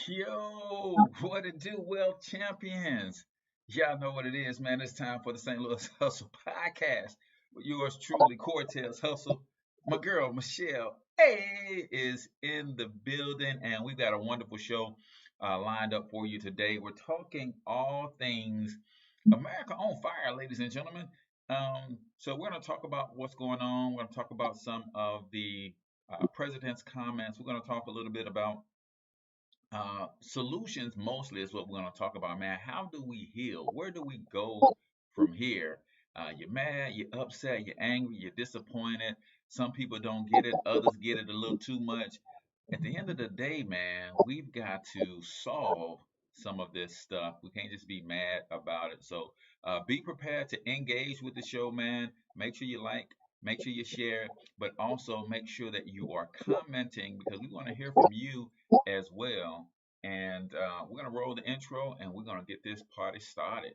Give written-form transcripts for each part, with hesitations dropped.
Yo, what it do, well, champions? Y'all know what it is, man. It's time for the St. Louis Hustle podcast with yours truly, Cortez Hustle. My girl, Michelle, is in the building, and we've got a wonderful show lined up for you today. We're talking all things America on fire, ladies and gentlemen. So we're going to talk about what's going on. We're going to talk about some of the president's comments. We're going to talk a little bit about solutions mostly is what we're going to talk about, man. How do we heal? Where do we go from here? You're mad, you're upset, you're angry, you're disappointed. Some people don't get it, others get it a little too much. At the end of the day, man, we've got to solve some of this stuff. We can't just be mad about it. So be prepared to engage with the show, man. Make sure you like, make sure you share, but also make sure that you are commenting because we want to hear from you as well. And we're going to roll the intro and we're going to get this party started.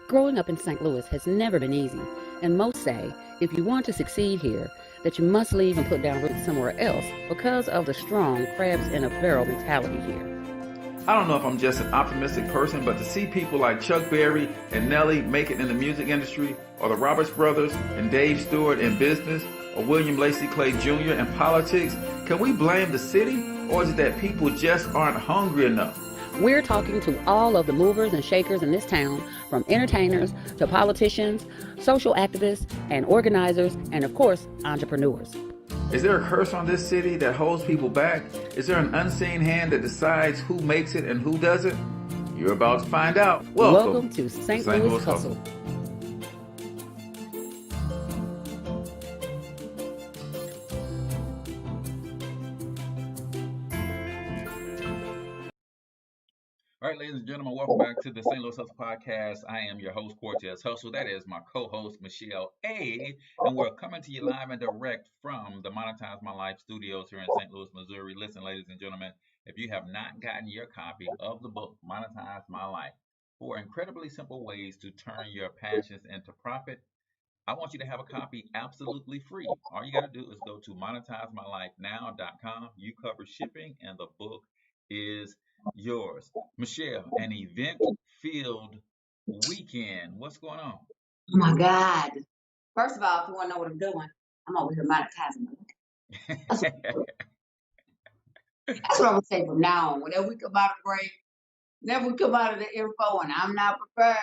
Growing up in St. Louis has never been easy, and most say if you want to succeed here, that you must leave and put down roots somewhere else because of the strong crabs in a barrel mentality here. I don't know if I'm just an optimistic person, but to see people like Chuck Berry and Nelly make it in the music industry, or the Roberts brothers and Dave Stewart in business, or William Lacey Clay Jr. in politics, can we blame the city, or is it that people just aren't hungry enough? We're talking to all of the movers and shakers in this town, from entertainers to politicians, social activists and organizers, and of course, entrepreneurs. Is there a curse on this city that holds people back? Is there an unseen hand that decides who makes it and who doesn't? You're about to find out. Welcome to St. Louis Hustle. All right, ladies and gentlemen, welcome back to the St. Louis Hustle Podcast. I am your host, Cortez Hustle. That is my co-host, Michelle A. And we're coming to you live and direct from the Monetize My Life studios here in St. Louis, Missouri. Listen, ladies and gentlemen, if you have not gotten your copy of the book, Monetize My Life, 4 incredibly simple ways to turn your passions into profit, I want you to have a copy absolutely free. All you got to do is go to monetizemylifenow.com. You cover shipping, and the book is yours. Michelle, an event-filled weekend. What's going on? Oh my God. First of all, if you want to know what I'm doing, I'm over here monetizing my life. That's what I'm going to say from now on. Whenever we come out of the break, whenever we come out of the info and I'm not prepared,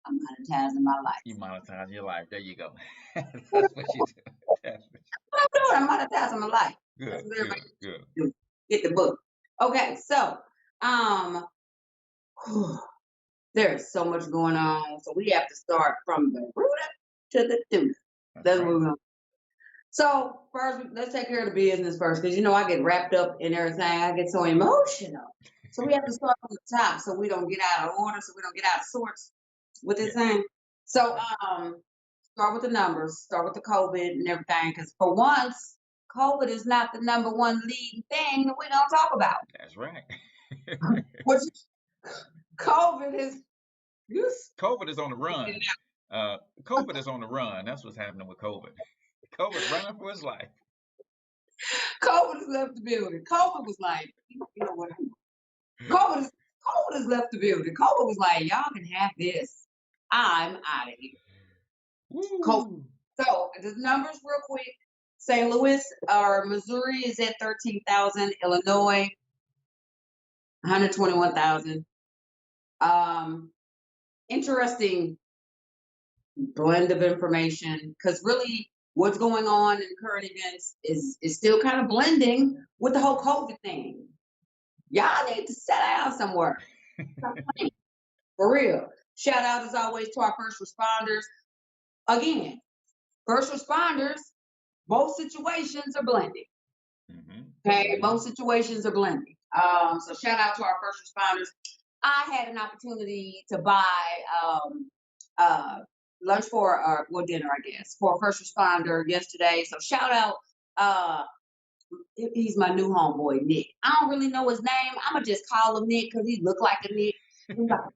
I'm monetizing my life. You monetize your life. There you go. That's what you do. That's what I'm doing. I'm monetizing my life. Good, good. Get the book. Okay, so there's so much going on. So we have to start from the rooter to the tutor. That's what we're going to. So first, let's take care of the business first, because I get wrapped up in everything. I get so emotional. So we have to start from the top, so we don't get out of order, so we don't get out of sorts with this thing. So start with the numbers, start with the COVID and everything, because for once, COVID is not the #1 leading thing that we're gonna talk about. That's right. COVID is on the run. COVID is on the run. That's what's happening with COVID. COVID running for his life. COVID has left the building. COVID was like, you know what? COVID has left the building. COVID was like, y'all can have this. I'm out of here. COVID. So the numbers real quick. St. Louis or Missouri is at 13,000. Illinois, 121,000. Interesting blend of information, because really what's going on in current events is still kind of blending with the whole COVID thing. Y'all need to set out somewhere. For real. Shout out as always to our first responders. Again, first responders, both situations are blending. Okay, both situations are blending. So shout out to our first responders. I had an opportunity to buy lunch for dinner, I guess, for a first responder yesterday. So shout out. He's my new homeboy, Nick. I don't really know his name. I'm gonna just call him Nick because he looked like a Nick. He got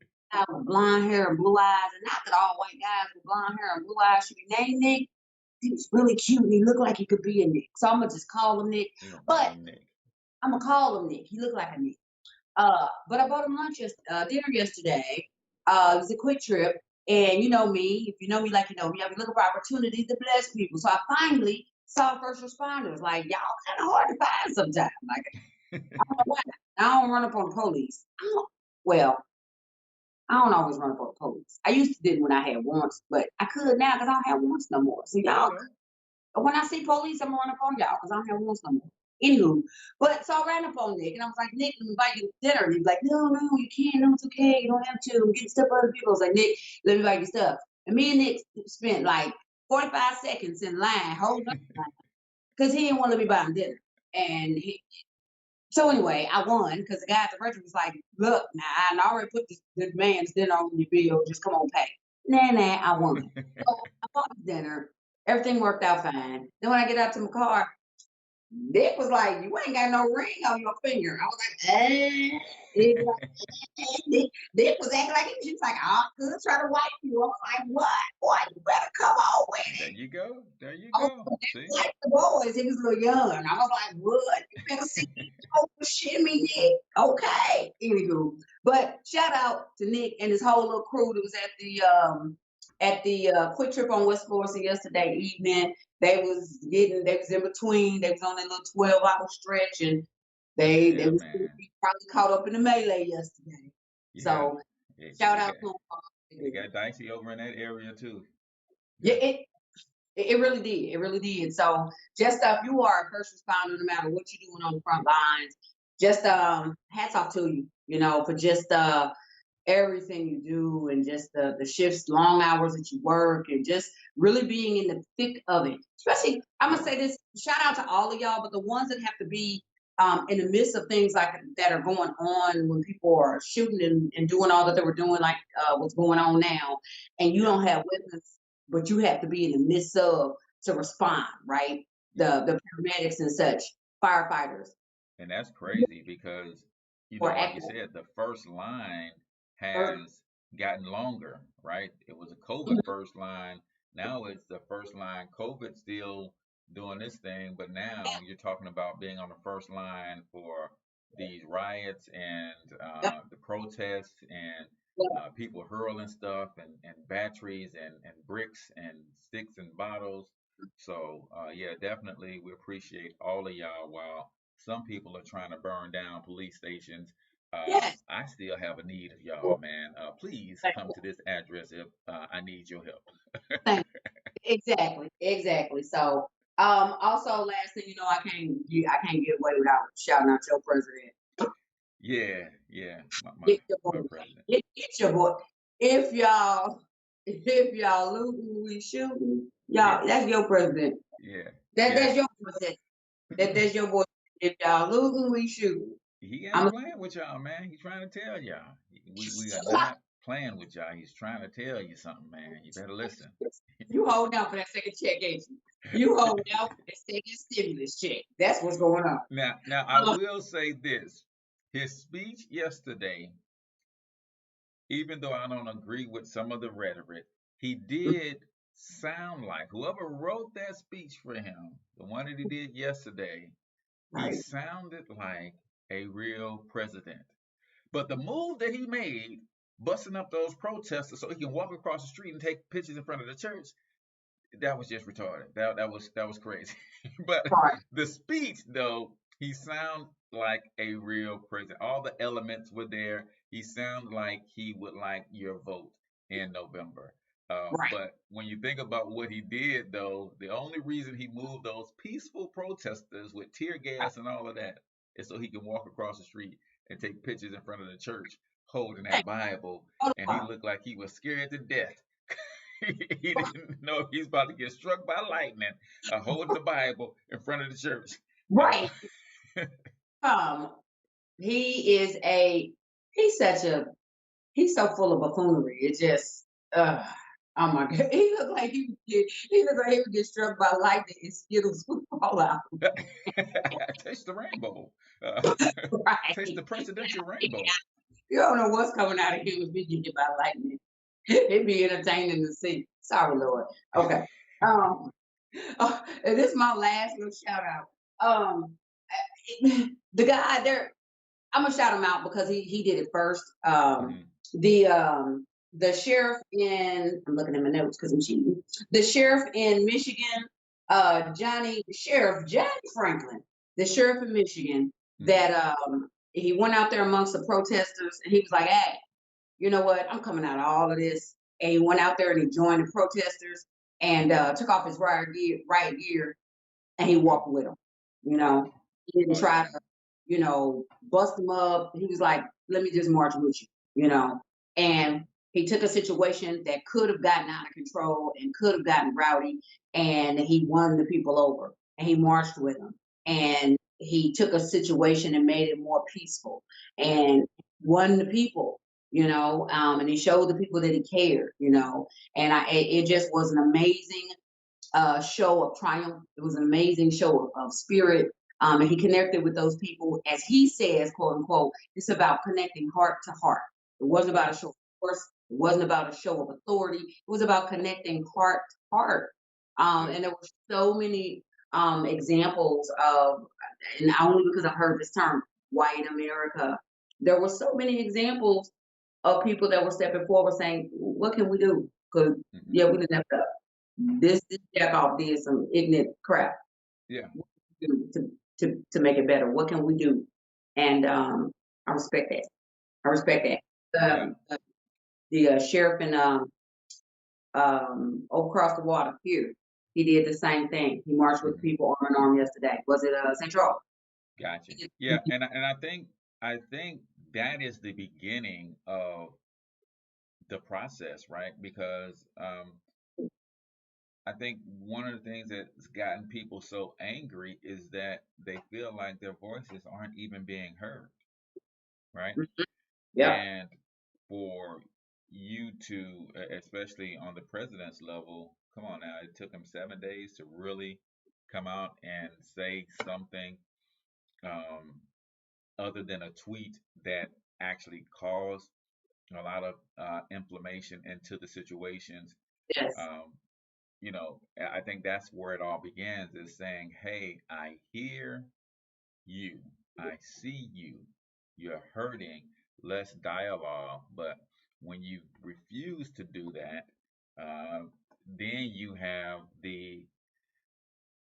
with blonde hair and blue eyes, and not that all white guys with blonde hair and blue eyes should be named Nick. He was really cute, and he looked like he could be a Nick. So I'm gonna just call him Nick. But I'm gonna call him Nick. He looked like a Nick. But I bought him dinner yesterday. It was a quick trip. And you know me, if you know me like you know me, I've been looking for opportunities to bless people. So I finally saw first responders. Like, y'all kind of hard to find sometimes. Like, I don't know why. I don't run up on the police. Well, I don't always run up on the police. I used to did when I had warrants, but I could now because I don't have warrants no more. So y'all, Okay. when I see police, I'm gonna run up on y'all because I don't have warrants no more. Anywho, but so I ran up on Nick and I was like, Nick, I'm inviting you to dinner. And he's like, no, you can't. No, it's okay. You don't have to. I'm getting stuff for other people. I was like, Nick, let me buy you stuff. And me and Nick spent like 45 seconds in line holding up because he didn't want to let me buy him dinner. And so anyway, I won because the guy at the restaurant was like, look, now I already put the man's dinner on your bill. Just come on, pay. Nah, I won. So I bought the dinner. Everything worked out fine. Then when I get out to my car, Dick was like, you ain't got no ring on your finger. I was like, Dick, Dick was acting like he was like, oh, good, try to wipe you. I was like, what? Boy, you better come on with There it. you go. There you Oh, go. See? like the boys, he was a little young. I was like, what? You better see oh shimmy, Nick. Okay. Anywho. But shout out to Nick and his whole little crew that was at the quick trip on West Florissant yesterday evening. They was in between, they was on that little 12-hour stretch and they Yeah, was man. probably caught up in the melee yesterday. Yeah. So It, shout it out got to it them. got dicey over in that area too. Yeah, Yeah. it really did. It really did. So just if you are a first responder, no matter what you're doing on the front lines, just hats off to you, for just everything you do and just the shifts, long hours that you work and just really being in the thick of it. Especially, I'm gonna say this, shout out to all of y'all, but the ones that have to be in the midst of things like that are going on when people are shooting and doing all that they were doing, like what's going on now, and you Yeah. don't have weapons, but you have to be in the midst of to respond, right? Yeah. The paramedics and such, firefighters, And that's crazy because, or like you active. said, the first line has gotten longer, right? It was a COVID first line. Now it's the first line. COVID still doing this thing, but now you're talking about being on the first line for these riots and the protests and people hurling stuff and batteries and bricks and sticks and bottles. So yeah, definitely we appreciate all of y'all while some people are trying to burn down police stations. Yes. I still have a need of y'all, man. Please come to this address if I need your help. Exactly. So, also last thing, I can't get away without shouting out your president. Yeah, yeah, Get your my boy. president. Get your boy. If y'all looting, we shooting, Yeah, y'all, that's your president. yeah, yeah. That's your president. That's your boy. If y'all looting, we shooting. He ain't I'm playing with y'all, man. He's trying to tell y'all. We are not playing with y'all. He's trying to tell you something, man. You better listen. you hold down for that second check, ain't you? You hold down for that second stimulus check. That's what's going on. Now I will say this. His speech yesterday, even though I don't agree with some of the rhetoric, he did sound like whoever wrote that speech for him, the one that he did yesterday, he Right. sounded like a real president. But the move that he made, busting up those protesters so he can walk across the street and take pictures in front of the church, that was just retarded. That was crazy. But Right. the speech though, he sounds like a real president. All the elements were there. He sounds like he would like your vote in November. Right. But when you think about what he did, though, the only reason he moved those peaceful protesters with tear gas and all of that is so he can walk across the street and take pictures in front of the church holding that Bible. And he looked like he was scared to death. He didn't know if he's about to get struck by lightning, holding the Bible in front of the church. Right. Um, he is he's so full of buffoonery. It just, oh my God. He looked like he would get struck by lightning and Skittles would fall out. Taste the rainbow. Right. Taste the presidential rainbow. You don't know what's coming out of him if he get hit by lightning. It'd be entertaining to see. Sorry, Lord. Okay. Um, and this is my last little shout out. The guy there, I'm gonna shout him out because he did it first. Mm-hmm. The sheriff in, I'm looking at my notes because I'm cheating. The sheriff in Michigan, Johnny Franklin, the sheriff in Michigan, Mm-hmm. that he went out there amongst the protesters and he was like, "Hey, you know what? I'm coming out of all of this." And he went out there and he joined the protesters and took off his riot gear and he walked with them. You know, he didn't try to, you know, bust them up. He was like, "Let me just march with you," you know. And he took a situation that could have gotten out of control and could have gotten rowdy, and he won the people over. And he marched with them, and he took a situation and made it more peaceful, and won the people. You know, and he showed the people that he cared. You know, and it just was an amazing show of triumph. It was an amazing show of spirit. And he connected with those people, as he says, quote unquote, it's about connecting heart to heart. It wasn't about a show of force. It wasn't about a show of authority. It was about connecting heart to heart. And there were so many examples of, and only because I heard this term, white America, there were so many examples of people that were stepping forward saying, what can we do? Because, yeah, we didn't have to. This jack off did some ignorant crap. Yeah. To make it better. What can we do? And I respect that. I respect that. The sheriff in across the water here, he did the same thing. He marched with people arm in arm yesterday. Was it St. Charles? Gotcha. Yeah, and I think that is the beginning of the process, right? Because I think one of the things that's gotten people so angry is that they feel like their voices aren't even being heard, right? Yeah. And for you to, especially on the president's level, come on now, it took him 7 days to really come out and say something other than a tweet that actually caused a lot of inflammation into the situations. Yes. You know, I think that's where it all begins, is saying, hey, I hear you, I see you, you're hurting, let's dialogue. But when you refuse to do that, then you have the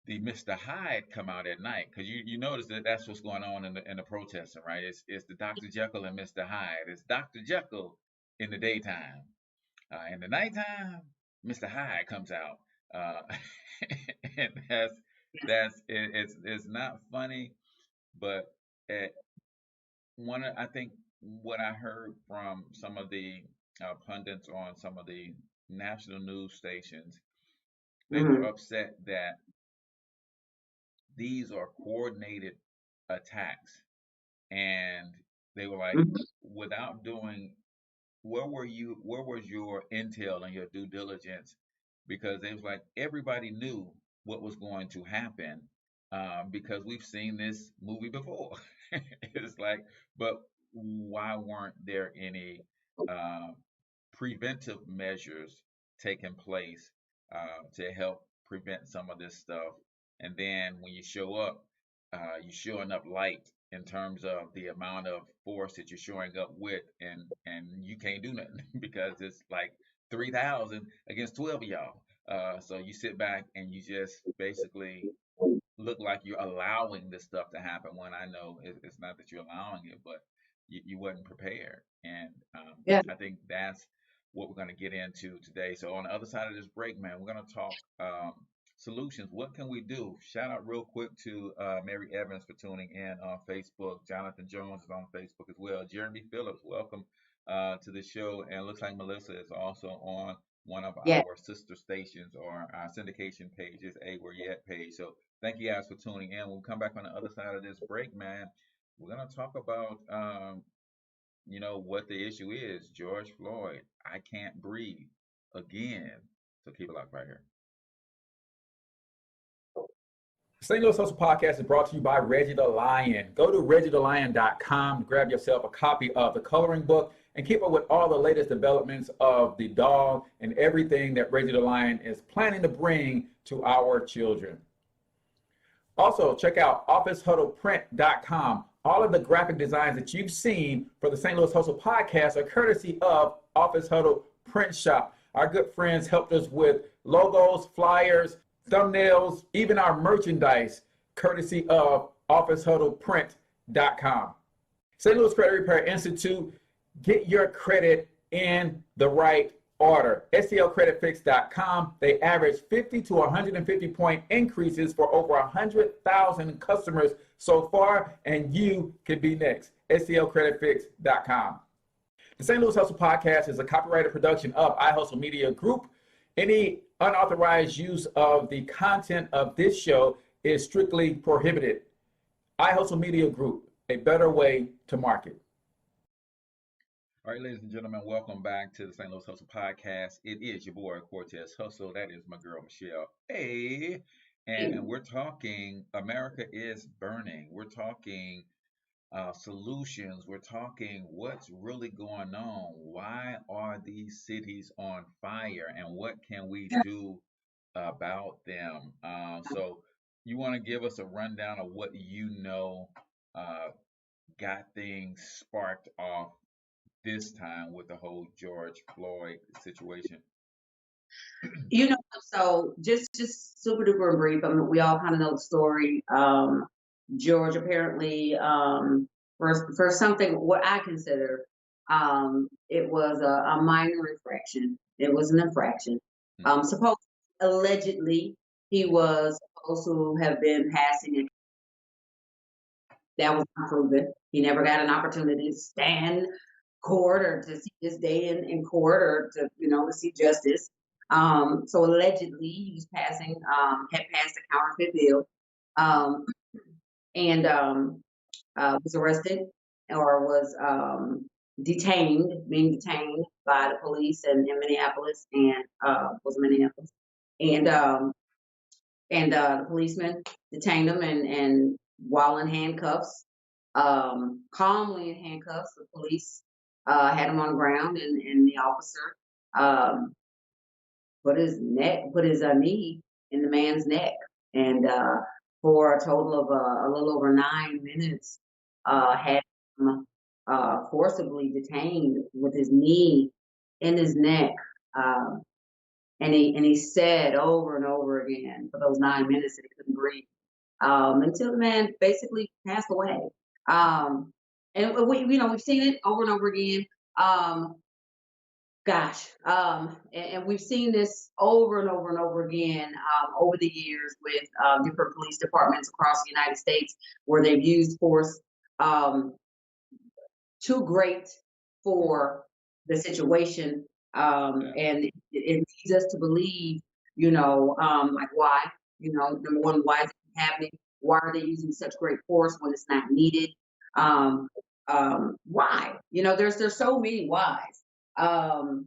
Mr. Hyde come out at night, because you notice that that's what's going on in the protesting, right? It's the Dr. Jekyll and Mr. Hyde. It's Dr. Jekyll in the daytime. In the nighttime, Mr. Hyde comes out, and it's not funny, but I think what I heard from some of the pundits on some of the national news stations, they were upset that these are coordinated attacks, and they were like, without doing, where was your intel and your due diligence? Because they was like, everybody knew what was going to happen, because we've seen this movie before. It's like, but why weren't there any preventive measures taking place to help prevent some of this stuff? And then when you show up, you're showing up light in terms of the amount of force that you're showing up with, and you can't do nothing because it's like 3,000 against 12 of y'all. So you sit back and you just basically look like you're allowing this stuff to happen, when I know it's not that you're allowing it, but you wasn't prepared. And I think that's what we're going to get into today. So on the other side of this break, man, we're going to talk solutions. What can we do? Shout out real quick to Mary Evans for tuning in on Facebook. Jonathan Jones is on Facebook as well. Jeremy Phillips, welcome to the show. And it looks like Melissa is also on one of our sister stations or our syndication pages, A Where You At page. So thank you guys for tuning in. We'll come back on the other side of this break, man. We're going to talk about, you know, what the issue is. George Floyd, I can't breathe again. So keep it locked right here. St. Louis Hustle Podcast is brought to you by Reggie the Lion. Go to reggiethelion.com to grab yourself a copy of the coloring book and keep up with all the latest developments of the dog and everything that Reggie the Lion is planning to bring to our children. Also, check out officehuddleprint.com. All of the graphic designs that you've seen for the St. Louis Hustle podcast are courtesy of Office Huddle Print Shop. Our good friends helped us with logos, flyers, thumbnails, even our merchandise, courtesy of officehuddleprint.com. St. Louis Credit Repair Institute, get your credit in the right order. STLCreditFix.com. They average 50 to 150 point increases for over 100,000 customers so far, and you can be next. STLCreditFix.com. The St. Louis Hustle Podcast is a copyrighted production of iHustle Media Group. Any unauthorized use of the content of this show is strictly prohibited. iHustle Media Group, a better way to market. All right, ladies and gentlemen, welcome back to the St. Louis Hustle Podcast. It is your boy, Cortez Hustle. That is my girl, Michelle A. And we're talking America is burning. We're talking solutions. We're talking what's really going on. Why are these cities on fire? And what can we do about them? So you want to give us a rundown of what you know got things sparked off this time with the whole George Floyd situation? So just super duper brief. I mean, we all kind of know the story. George apparently, for something what I consider, it was a minor infraction. It was an infraction. Allegedly, he was supposed to have been passing it. That was unproven. He never got an opportunity to stand court or to see his day in court or to see justice. So allegedly he was had passed a counterfeit bill, and was arrested or was being detained by the police in Minneapolis, and the policeman detained him and while in handcuffs, calmly in handcuffs, the police had him on the ground, and the officer put his knee in the man's neck, and for a total of a little over 9 minutes, had him forcibly detained with his knee in his neck, and he said over and over again for those 9 minutes that he couldn't breathe, until the man basically passed away. And we've seen it over and over again. And we've seen this over and over and over again over the years with different police departments across the United States, where they've used force too great for the situation, and it leads us to believe, like why, number one, why is it happening? Why are they using such great force when it's not needed? Why? There's so many whys. For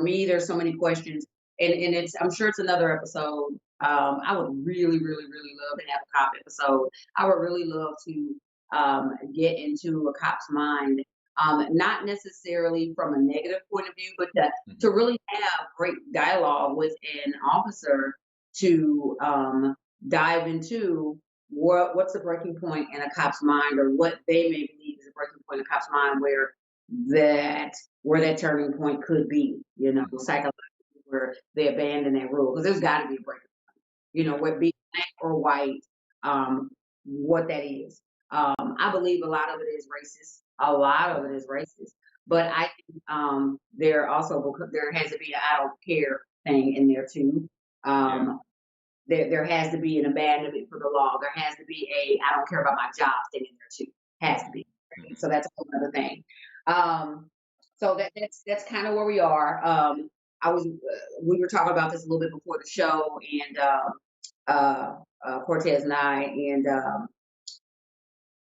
me, there's so many questions, and I'm sure it's another episode. I would really, really, really love to have a cop episode. I would really love to get into a cop's mind, not necessarily from a negative point of view, but to really have great dialogue with an officer to dive into what's the breaking point in a cop's mind, or what they may believe is a breaking point in a cop's mind, where that turning point could be, psychologically, where they abandon that rule, because there's got to be a breaking point, whether it be black or white, what that is. I believe a lot of it is racist. But I think there has to be an I don't care thing in there too. There has to be an abandonment for the law. There has to be a I don't care about my job thing in there too. Has to be. So that's a whole other thing. So that's kind of where we are. We were talking about this a little bit before the show, and Cortez and I, and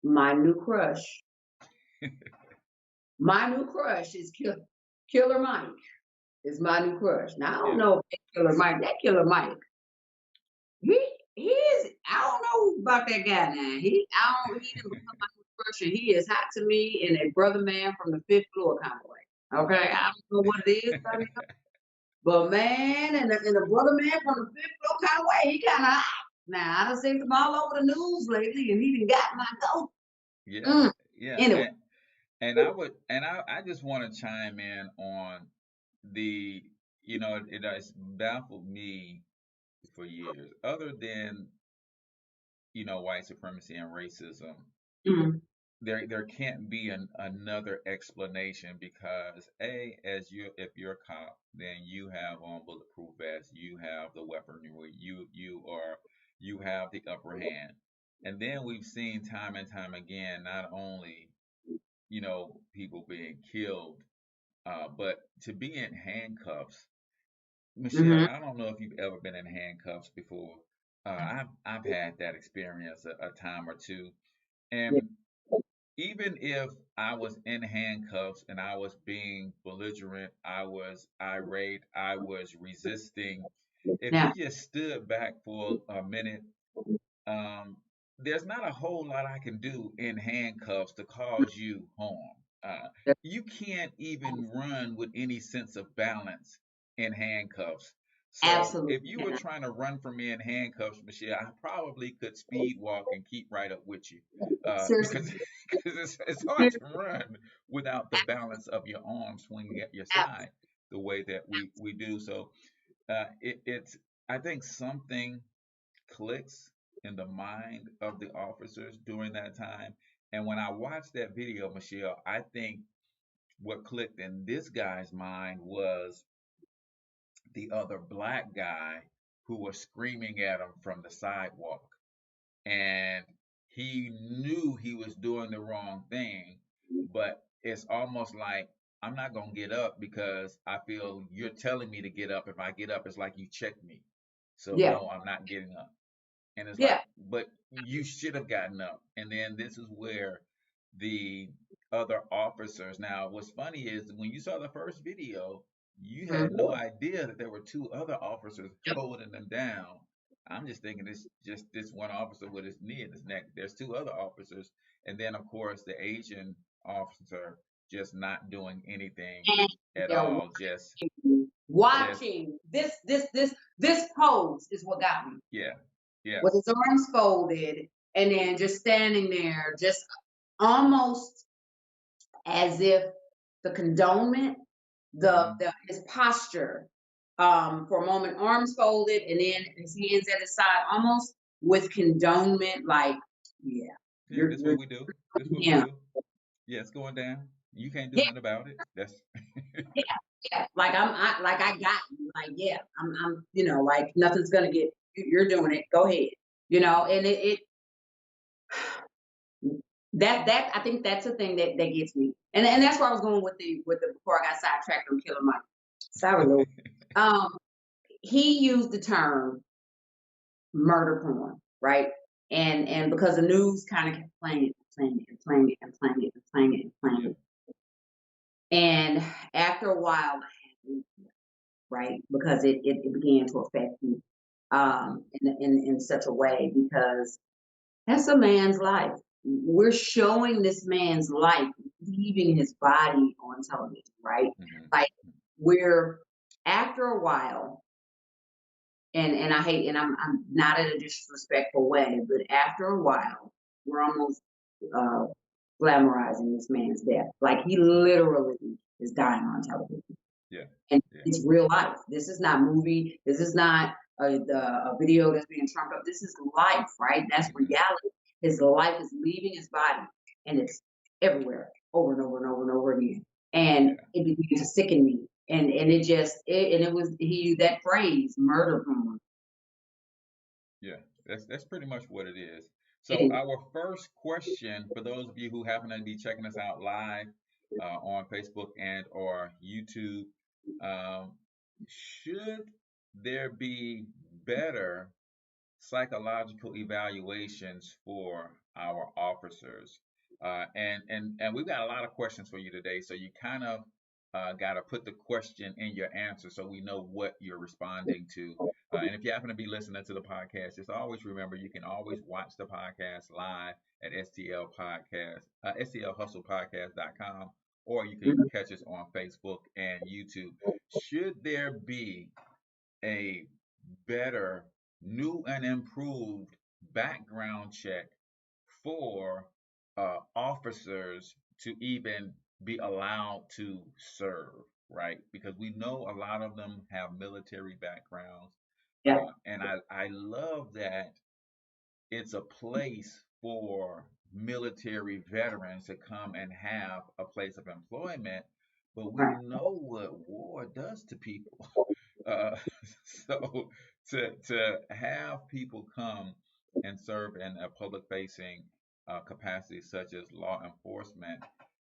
my new crush is Killer Mike. Is my new crush. Now I don't know if Killer Mike, he is. I don't know about that guy now. He didn't become my new crush, and he is hot to me in a brother man from the fifth floor kind of way. Okay, I don't know what it is, but man, and a brother man from the fifth floor kind of way, he kind of hot. Now I done seen him all over the news lately, and he done got my goat. Yeah, yeah, Anyway, I just want to chime in on the, it has baffled me for years, other than, white supremacy and racism. mm, There can't be another explanation because if you're a cop, then you have on bulletproof vests, you have the weaponry, you have the upper hand. And then we've seen time and time again, not only, people being killed, but to be in handcuffs. Michelle, mhm, I don't know if you've ever been in handcuffs before. I've had that experience a time or two. yeah, And even if I was in handcuffs and I was being belligerent, I was irate, I was resisting, if yeah, you just stood back for a minute, um, there's not a whole lot I can do in handcuffs to cause you harm. Uh, yeah, you can't even run with any sense of balance in handcuffs. So absolutely. if you were trying to run from me in handcuffs, Michelle, I probably could speed walk and keep right up with you, Seriously, because because it's hard to run without the balance of your arms swinging at your absolutely. side the way that we do. So it's I think something clicks in the mind of the officers during that time. And when I watched that video, Michelle, I think what clicked in this guy's mind was the other black guy who was screaming at him from the sidewalk. And he knew he was doing the wrong thing, but it's almost like, I'm not going to get up because I feel you're telling me to get up. If I get up, it's like you checked me. So, Yeah, no, I'm not getting up. And it's like, yeah, but you should have gotten up. And then this is where the other officers. Now, what's funny is when you saw the first video, you had no mhm, idea that there were two other officers yep, holding them down. I'm just thinking it's just this one officer with his knee in his neck. There's two other officers, and then of course the Asian officer just not doing anything and at they're all. Just watching this pose is what got me. yeah, yeah. With his arms folded, and then just standing there, just almost as if the condonement, Hmm. the his posture, for a moment, arms folded, and then his hands at his side, almost with condonement, like, yeah, Yeah, this you're what we do. This what we him. do. Yeah, it's going down. You can't do Yeah, nothing about it. That's yeah, yeah. Like like I got you. Like, yeah, like nothing's gonna get you're doing it. Go ahead. And it that I think that's the thing that gets me. And that's where I was going with the before I got sidetracked on Killer Mike. Sorry, Lou. Um, he used the term murder porn, right? And because the news kind of kept playing it, playing it, and playing it, and playing it, and playing it, and playing yeah. it. And after a while, right, because it began to affect me in such a way because that's a man's life. We're showing this man's life leaving his body on television, right? Hmm. Like, we're after a while, and I hate, and I'm not in a disrespectful way, but after a while, we're almost uh, glamorizing this man's death. Like, he literally is dying on television, Yeah. and Yeah. it's real life. This is not movie. This is not a video that's being trumped up. This is life, right? That's Hmm. reality. His life is leaving his body, and it's everywhere, over and over and over and over again. And Yeah. it began to sicken me. And it was he used that phrase, murder porn. Yeah. That's pretty much what it is. So And our first question for those of you who happen to be checking us out live on Facebook and or YouTube, um, should there be better psychological evaluations for our officers. And we've got a lot of questions for you today, so you kind of got to put the question in your answer so we know what you're responding to. And if you happen to be listening to the podcast, just always remember you can always watch the podcast live at stlhustlepodcast.com, or you can catch us on Facebook and YouTube. Should there be a better new and improved background check for officers to even be allowed to serve, right? Because we know a lot of them have military backgrounds. Yeah. And I love that it's a place for military veterans to come and have a place of employment, but we Right. know what war does to people. Uh, so to have people come and serve in a public facing capacity such as law enforcement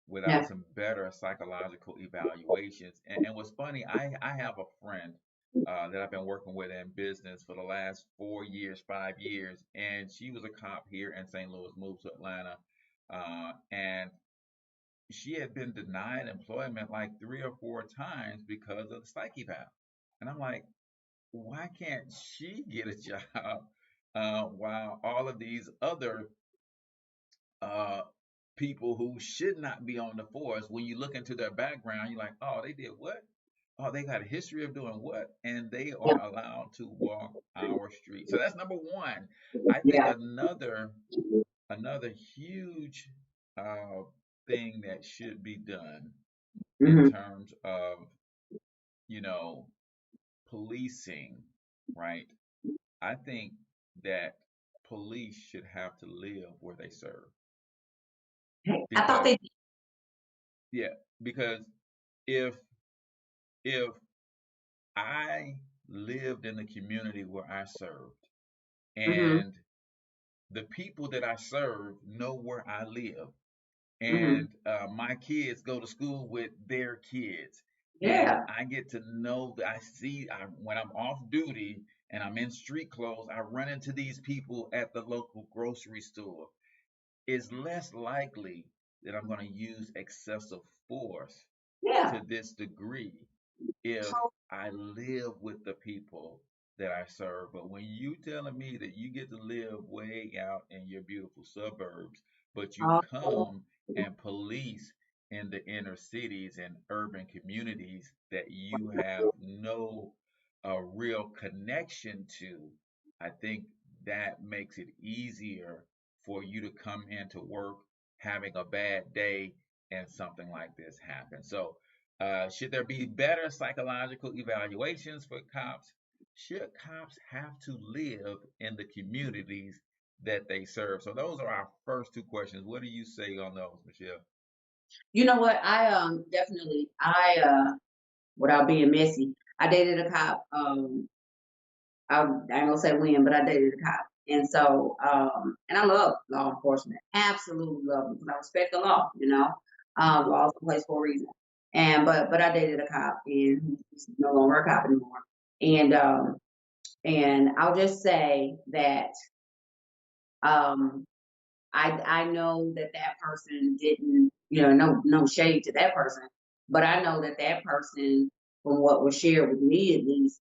without Yeah. some better psychological evaluations. And what's funny, I have a friend that I've been working with in business for the last 4 years, 5 years, and she was a cop here in St. Louis, moved to Atlanta, and she had been denied employment like 3 or 4 times because of the psych eval. And I'm like, why can't she get a job while all of these other uh, people who should not be on the force, when you look into their background, you're like, oh, they did what? Oh, they got a history of doing what? And they Yeah. are allowed to walk our street. So that's number one. I think Yeah. another huge uh, thing that should be done in Mm-hmm. terms of, you know, policing, right? I think that police should have to live where they serve. I thought Because they. yeah, because if if I lived in the community where I served, Mm-hmm. and the people that I serve know where I live, Mm-hmm. and my kids go to school with their kids, and Yeah. I get to know that when I'm off duty and I'm in street clothes, I run into these people at the local grocery store. It's less likely that I'm going to use excessive force Yeah. to this degree if I live with the people that I serve. But when you telling me that you get to live way out in your beautiful suburbs, but you Oh, come and police in the inner cities and urban communities that you have no real connection to, I think that makes it easier for you to come into work having a bad day and something like this happens. So should there be better psychological evaluations for cops? Should cops have to live in the communities that they serve? So those are our first two questions. What do you say on those, Michelle? you know what? I definitely without being messy, I dated a cop. I ain't gonna say when, but I dated a cop. And so, and I love law enforcement. Absolutely love them because I respect the law, you know. Law's in place for a reason. And but I dated a cop and he's no longer a cop anymore. And I'll just say that um I know that that person didn't, you know, no shade to that person, but I know that that person, from what was shared with me at least,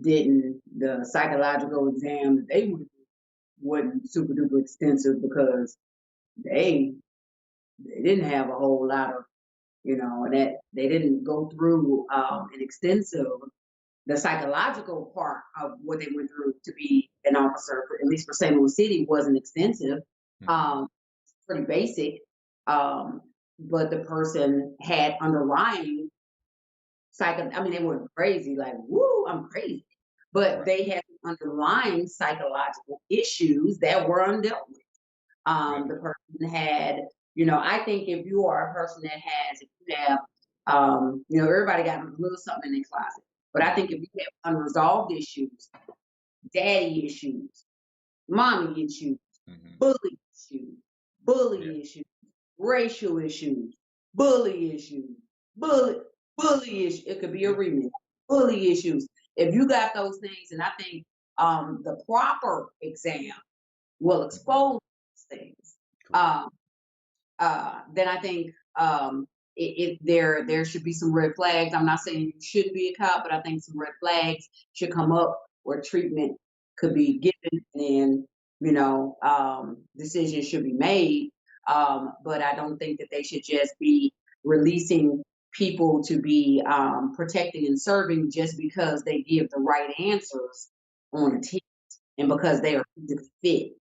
didn't the psychological exam that they would wasn't super duper extensive because they they didn't have a whole lot of, you know, and that they didn't go through an extensive the psychological part of what they went through to be an officer, at least for St. Louis City, wasn't extensive. Mm-hmm. Um, pretty basic. Um, but the person had underlying I mean, they weren't crazy, like, woo, I'm crazy. But Right. they had underlying psychological issues that were undealt with. Really. The person had, you know, I think if you are a person that if you have, you know, everybody got a little something in their closet. But I think Mm-hmm. if you have unresolved issues, daddy issues, mommy issues, Mm-hmm. bully issues, Yeah. bully issues, racial issues, bully issues, bully bully issue. It could be a Yeah. remix. Bully issues. If you got those things, and I think the proper exam will Mm-hmm. expose those things. Correct. Um, then I think there should be some red flags. I'm not saying you shouldn't be a cop, but I think some red flags should come up where treatment could be given and you know decisions should be made. But I don't think that they should just be releasing people to be protecting and serving just because they give the right answers on a test, and because they are physically fit.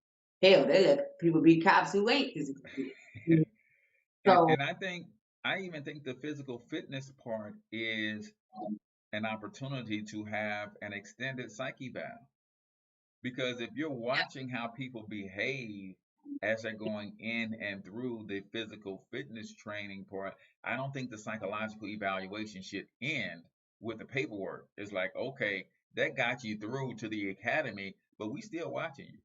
Hell, they let people be cops who ain't physically fit. Mhm. So And I even think the physical fitness part is an opportunity to have an extended psyche eval. Because if you're watching how people behave as they're going in and through the physical fitness training part, I don't think the psychological evaluation should end with the paperwork. It's like, okay, that got you through to the academy, but we still watching you.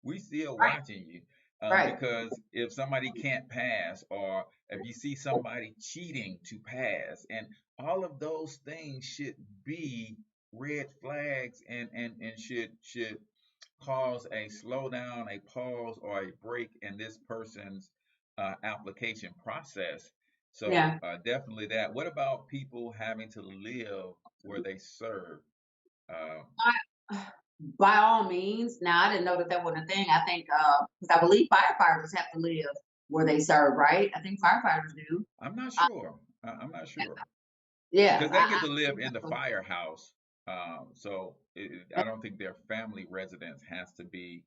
We still right, watching you. right, Because if somebody can't pass, or if you see somebody cheating to pass, and all of those things should be red flags, and should cause a slowdown, a pause, or a break in this person's application process. So yeah. definitely that. What about people having to live where they serve? Uh, By all means. Now, I didn't know that that was a thing. I think, because I believe firefighters have to live where they serve, right? I think firefighters do. I'm not Uh, sure. I'm not sure yeah, because they get I to live think in the so. firehouse. I don't think their family residence has to be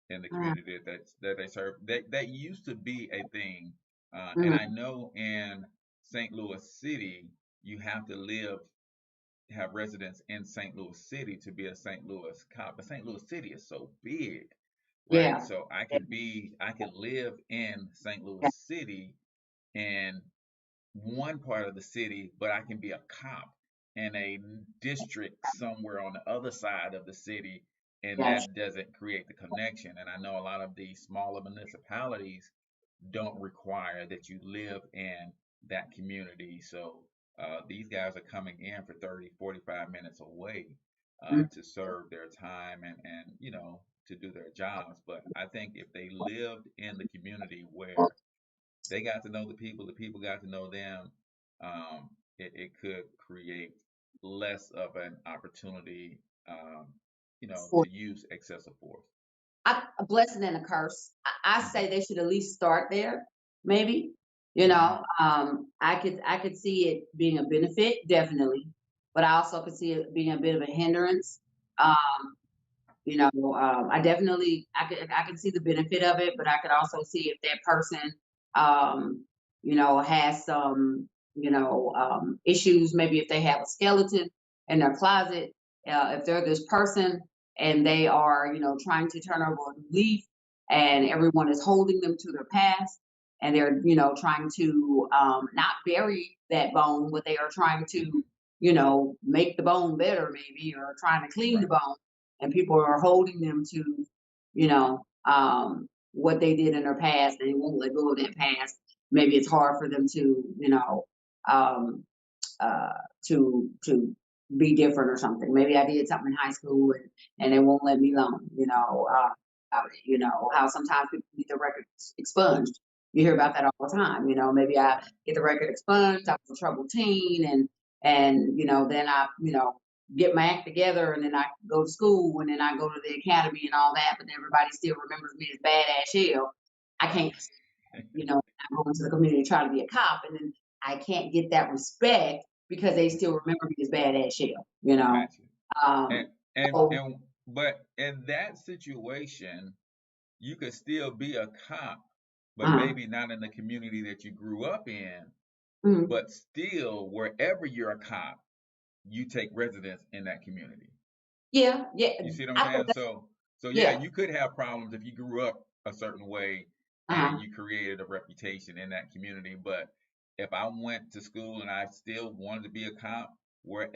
in the Uh, community that they serve. That used to be a thing, and I mm, know in St. Louis City you have to have residence in St. Louis City to be a St. Louis cop. But St. Louis City is so big, right? yeah, So I could live in St. Louis yeah, City and one part of the city, but I can be a cop in a district somewhere on the other side of the city, and yeah, that doesn't create the connection. And I know a lot of these smaller municipalities don't require that you live in that community. So these guys are coming in for 30, 45 minutes away mm, to serve their time and to do their jobs. But I think if they lived in the community where they got to know the people got to know them. It could create less of an opportunity, for to use excessive force. a blessing and a curse. I Hmm. say they should at least start there, maybe. Hmm. I could see it being a benefit, definitely, but I also could see it being a bit of a hindrance. Um, I can see the benefit of it, but I could also see if that person, um, has some, issues. Maybe if they have a skeleton in their closet, if they're this person and they are, trying to turn over a new leaf, and everyone is holding them to their past, and they're, trying to not bury that bone, but they are trying to, make the bone better, maybe, or trying to clean the Right. bone, and people are holding them to, what they did in their past, and they won't let go of that past. Maybe it's hard for them to, um, uh, to be different or something. Maybe I did something in high school, and they won't let me alone. How sometimes people get their records expunged. You hear about that all the time. Maybe I Right. get the record expunged. I was a troubled teen, and then I get my act together, and then I go to school, and then I go to the academy and all that. But everybody still remembers me as badass Shell. I Right. can't, I'm going to the community trying to be a cop, and then I can't get that respect because they still remember me as badass Shell. Gotcha. And Um, and so, and but in that situation, you could still be a cop, but uh, maybe not in the community that you grew up in, mm, but still wherever you're a cop, you take residence in that community. yeah, yeah, You see what I'm I think saying? that's So yeah, yeah, you could have problems if you grew up a certain way and uh, you created a reputation in that community. But if I went to school and I still wanted to be a cop,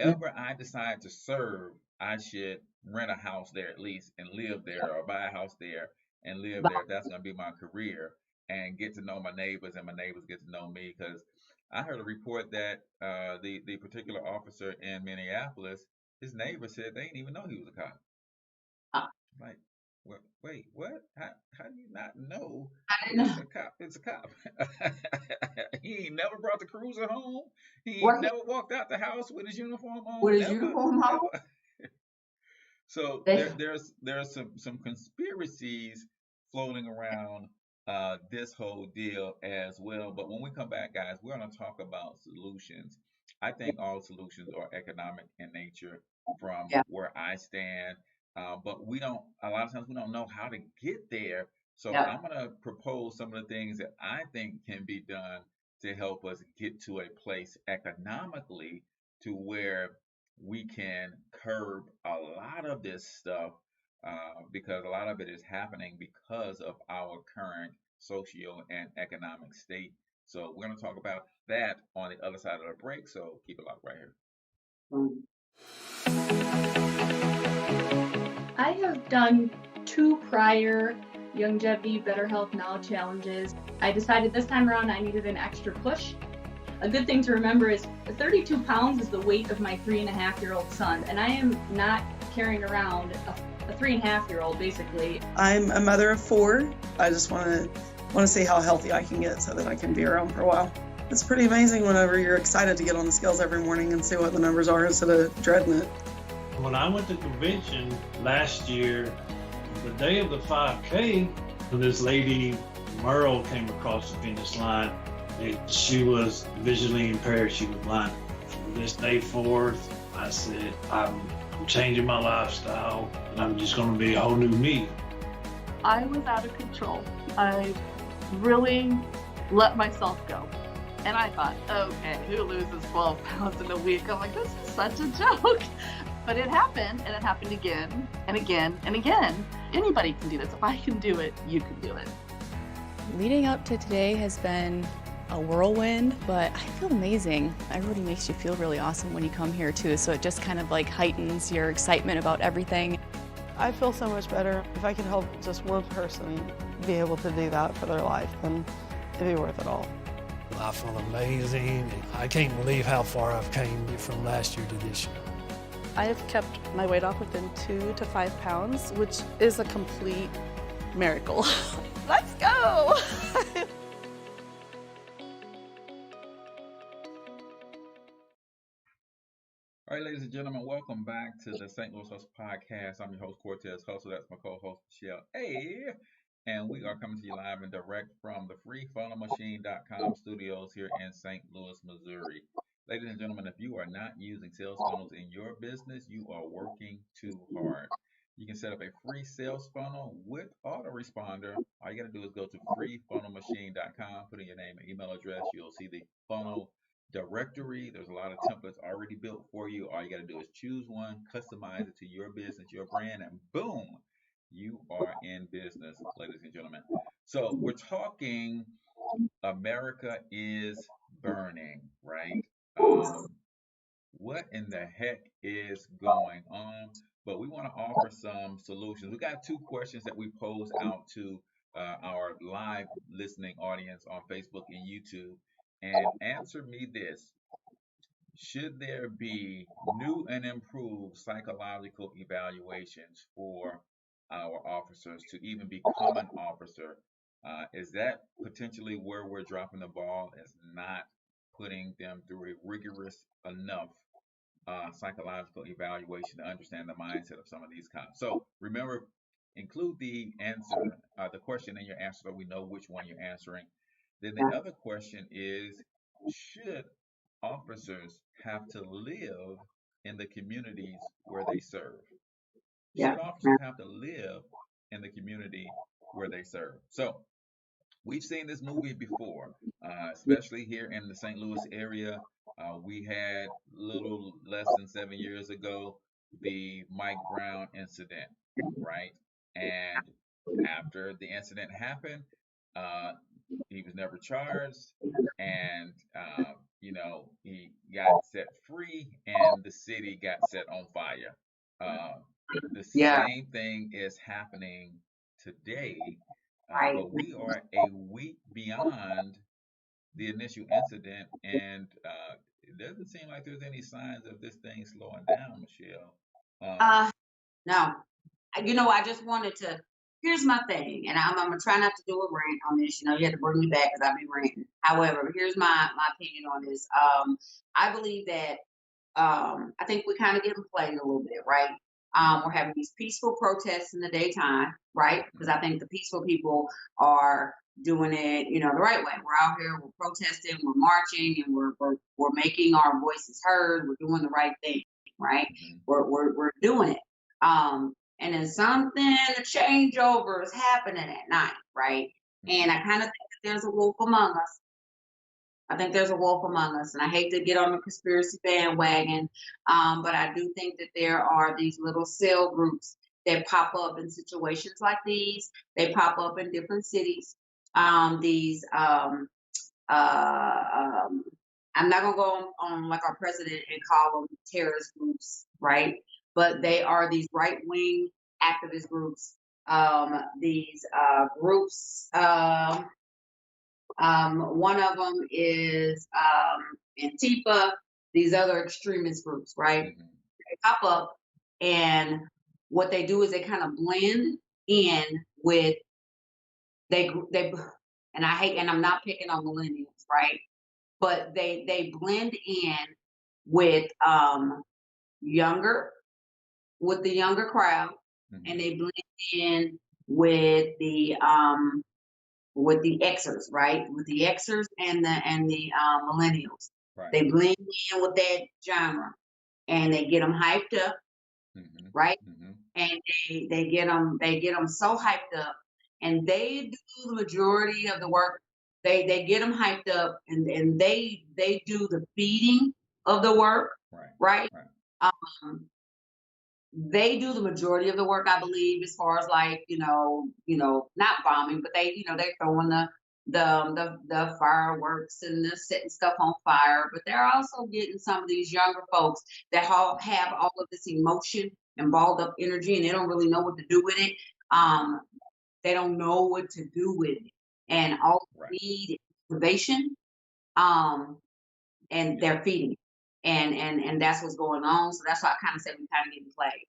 mm, wherever I decide to serve, I should rent a house there at least and live there, or buy a house there and live but, there. If that's going to be my career, and get to know my neighbors and my neighbors get to know me. Because I heard a report that the particular officer in Minneapolis, his neighbor said they didn't even know he was a cop. uh, Like, wait, what? How do you not know I didn't it's know a cop? It's a cop. He ain't never brought the cruiser home. He ain't where he never walked out the house with his uniform with on. his Never, uniform on. ever. So They, there's some conspiracies floating around this whole deal as well. But when we come back, guys, we're going to talk about solutions. I think all solutions are economic in nature from yeah, where I stand. but a lot of times we don't know how to get there. So Yep. I'm going to propose some of the things that I think can be done to help us get to a place economically to where we can curb a lot of this stuff, because a lot of it is happening because of our current socio and economic state. So we're going to talk about that on the other side of the break. So keep it locked right here. I have done 2 prior Longevity Better Health Now challenges. I decided this time around I needed an extra push. A good thing to remember is 32 pounds is the weight of my 3.5-year-old son, and I am not carrying around a 3.5-year-old basically. I'm a mother of 4. I just want to see how healthy I can get so that I can be around for a while. It's pretty amazing whenever you're excited to get on the scales every morning and see what the numbers are instead of dreading it. When I went to convention last year, the day of the 5K, this lady, Merle, came across the finish line. She was visually impaired. She was blind. From this day forth, I said, I'm changing my lifestyle, and I'm just going to be a whole new me. I was out of control. I really let myself go. And I thought, okay, who loses 12 pounds in a week? I'm like, this is such a joke. But it happened, and it happened again and again and again. Anybody can do this. If I can do it, you can do it. Leading up to today has been a whirlwind, but I feel amazing. Everybody makes you feel really awesome when you come here too, so it just kind of like heightens your excitement about everything. I feel so much better. If I could help just one person be able to do that for their life, then it'd be worth it all. I feel amazing. I can't believe how far I've came from last year to this year. I have kept my weight off within 2 to 5 pounds, which is a complete miracle. Let's go! All right, ladies and gentlemen, welcome back to the St. Louis Hustle Podcast. I'm your host, Cortez Hustle. That's my co-host, Michelle A. And we are coming to you live and direct from the freefunnelmachine.com studios here in St. Louis, Missouri. Ladies and gentlemen, if you are not using sales funnels in your business, you are working too hard. You can set up a free sales funnel with autoresponder. All you got to do is go to freefunnelmachine.com, put in your name and email address. You'll see the funnel directory. There's a lot of templates already built for you. All you got to do is choose one, customize it to your business, your brand, and boom, you are in business, ladies and gentlemen. So we're talking America is burning, right? What in the heck is going on? But we want to offer some solutions. We got 2 questions that we pose out to our live listening audience on Facebook and YouTube. And answer me this: should there be new and improved psychological evaluations for our officers to even become an officer? Is that potentially where we're dropping the ball, is not putting them through a rigorous enough psychological evaluation to understand the mindset of some of these cops? So remember, include the answer, the question in your answer so we know which one you're answering. Then the other question is, should officers have to live in the communities where they serve? Should officers have to live in the community where they serve? So we've seen this movie before, especially here in the St. Louis area. We had little less than 7 years ago the Mike Brown incident, right? And after the incident happened, he was never charged, and he got set free, and the city got set on fire. The same thing is happening today, but we are a week beyond the initial incident, and it doesn't seem like there's any signs of this thing slowing down, Michelle. No. I just wanted to, here's my thing, and I'm going to try not to do a rant on this. You have to bring me back because I've been ranting. However, here's my opinion on this. I believe that I think we kind of get played a little bit, right? We're having these peaceful protests in the daytime, right? Because I think the peaceful people are doing it, the right way. We're out here, we're protesting, we're marching, and we're making our voices heard. We're doing the right thing, right? We're doing it. and then something, a changeover is happening at night, right? And I kind of think that there's a wolf among us. I think there's a wolf among us, and I hate to get on the conspiracy bandwagon, but I do think that there are these little cell groups that pop up in situations like these. They pop up in different cities. These I'm not gonna go on like our president and call them terrorist groups, right? But they are these right wing activist groups. These groups. One of them is Antifa. These other extremist groups, right? They pop up, and what they do is they kind of blend in with they. And I hate, and I'm not picking on millennials, right? But they blend in with younger with the younger crowd, and they blend in with the Xers, right? With the Xers and the millennials. Right. They blend in with that genre, and they get them hyped up, right? And they get them so hyped up, and they do the majority of the work. They get them hyped up, and they do the feeding of the work, right? They do the majority of the work, I believe, as far as like, not bombing, but they're throwing the fireworks and the setting stuff on fire. But they're also getting some of these younger folks that have all of this emotion and balled up energy, and they don't really know what to do with it. They don't know what to do with it, and all they need is motivation. And they're feeding it. And that's what's going on. So that's why I kind of said we kind of getting played.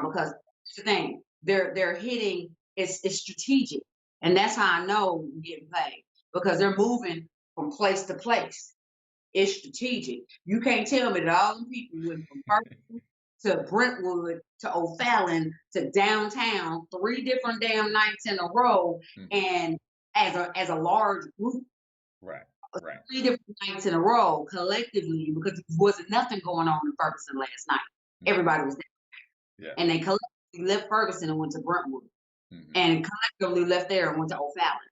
Because here's the thing, they're hitting, it's strategic. And that's how I know we're getting played, because they're moving from place to place. It's strategic. You can't tell me that all the people went from Ferguson to Brentwood to O'Fallon to downtown 3 different damn nights in a row, and as a large group. Right. 3 different nights in a row collectively, because there wasn't nothing going on in Ferguson last night. Everybody was there. Yeah. And they collectively left Ferguson and went to Brentwood. And collectively left there and went to O'Fallon.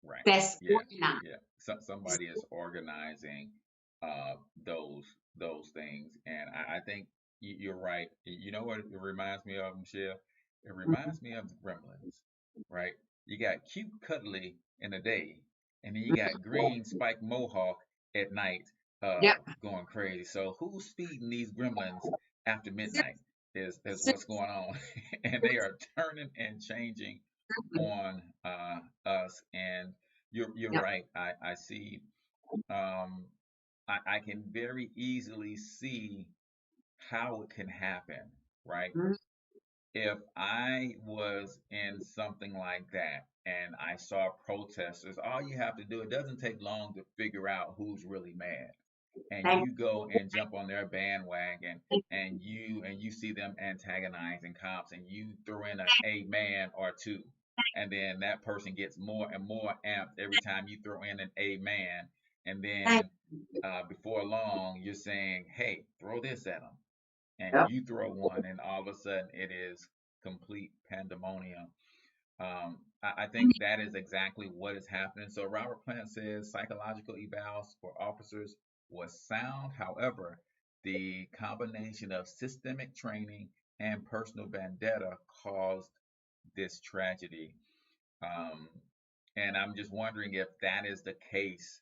Right. That's organized. Yeah. Somebody is organizing those things, and I think you're right. You know what it reminds me of, Michelle? It reminds me of the Gremlins, right? You got cute cuddly in the day, and then you got green spike mohawk at night, going crazy. So who's feeding these gremlins after midnight is what's going on. And they are turning and changing on us. And you're right. I see. I can very easily see how it can happen, right? If I was in something like that and I saw protesters, all you have to do, it doesn't take long to figure out who's really mad. And you go and jump on their bandwagon, and you see them antagonizing cops, and you throw in an a man or two, and then that person gets more and more amped every time you throw in an a man, and then before long you're saying, hey, throw this at them, and you throw one, and all of a sudden it is complete pandemonium. I think that is exactly what is happening. So Robert Plant says psychological evals for officers was sound. However, the combination of systemic training and personal vendetta caused this tragedy. Um, and I'm just wondering if that is the case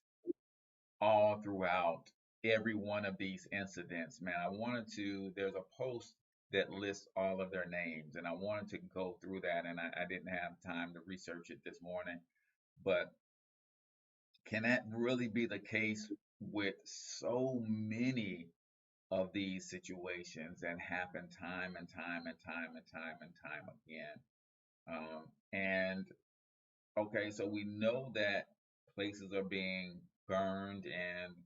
all throughout every one of these incidents. Man, there's a post that lists all of their names, and I wanted to go through that, and I didn't have time to research it this morning. But can that really be the case with so many of these situations that happen time and time and time and time and time again? And okay, so we know that places are being burned, and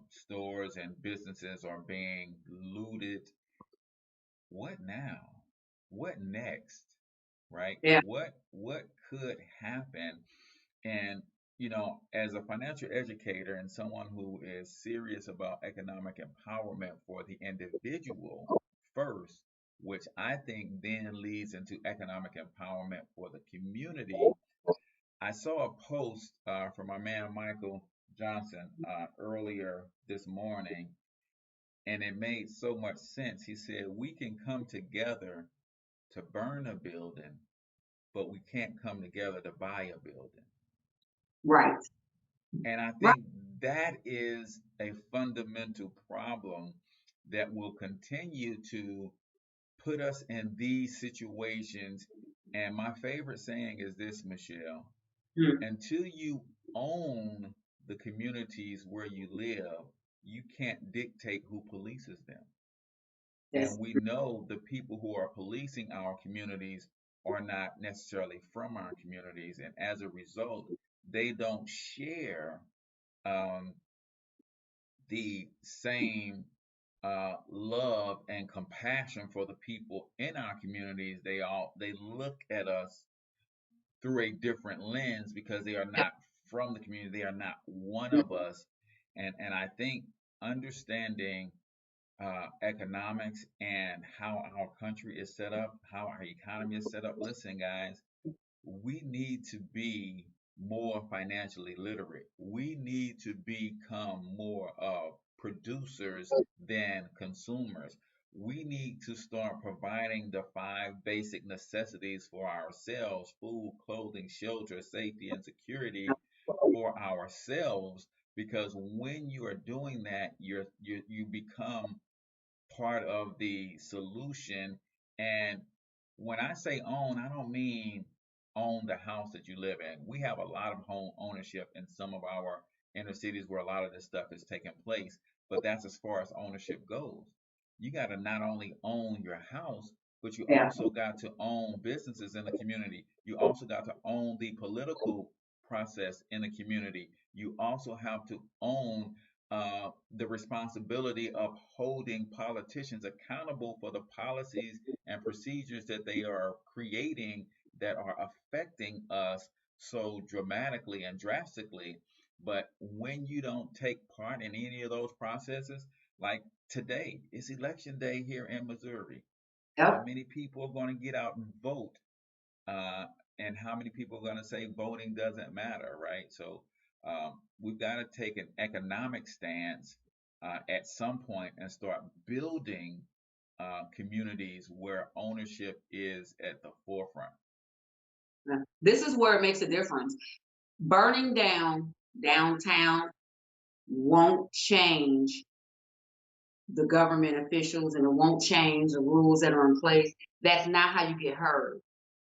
stores and businesses are being looted. What now? What next? Right? Yeah. What could happen? And as a financial educator and someone who is serious about economic empowerment for the individual first, which I think then leads into economic empowerment for the community. I saw a post from my man Michael Johnson earlier this morning, and it made so much sense. He said, we can come together to burn a building, but we can't come together to buy a building. Right. And I think that is a fundamental problem that will continue to put us in these situations. And my favorite saying is this, Michelle, until you own the communities where you live, you can't dictate who polices them. And we know the people who are policing our communities are not necessarily from our communities. And as a result, they don't share um, the same love and compassion for the people in our communities. They look at us through a different lens because they are not from the community. They are not one of us. And I think understanding economics and how our country is set up, how our economy is set up. Listen, guys, we need to be more financially literate. We need to become more of producers than consumers. We need to start providing the 5 basic necessities for ourselves: food, clothing, shelter, safety, and security for ourselves. Because when you are doing that, you become part of the solution. And when I say own, I don't mean own the house that you live in. We have a lot of home ownership in some of our inner cities where a lot of this stuff is taking place, but that's as far as ownership goes. You got to not only own your house, but you also got to own businesses in the community. You also got to own the political process in the community. You also have to own the responsibility of holding politicians accountable for the policies and procedures that they are creating that are affecting us so dramatically and drastically. But when you don't take part in any of those processes, like today, it's election day here in Missouri. How many people are going to get out and vote? Uh, and how many people are going to say voting doesn't matter, right? So we've got to take an economic stance at some point and start building communities where ownership is at the forefront. This is where it makes a difference. Burning down downtown won't change the government officials, and it won't change the rules that are in place. That's not how you get heard.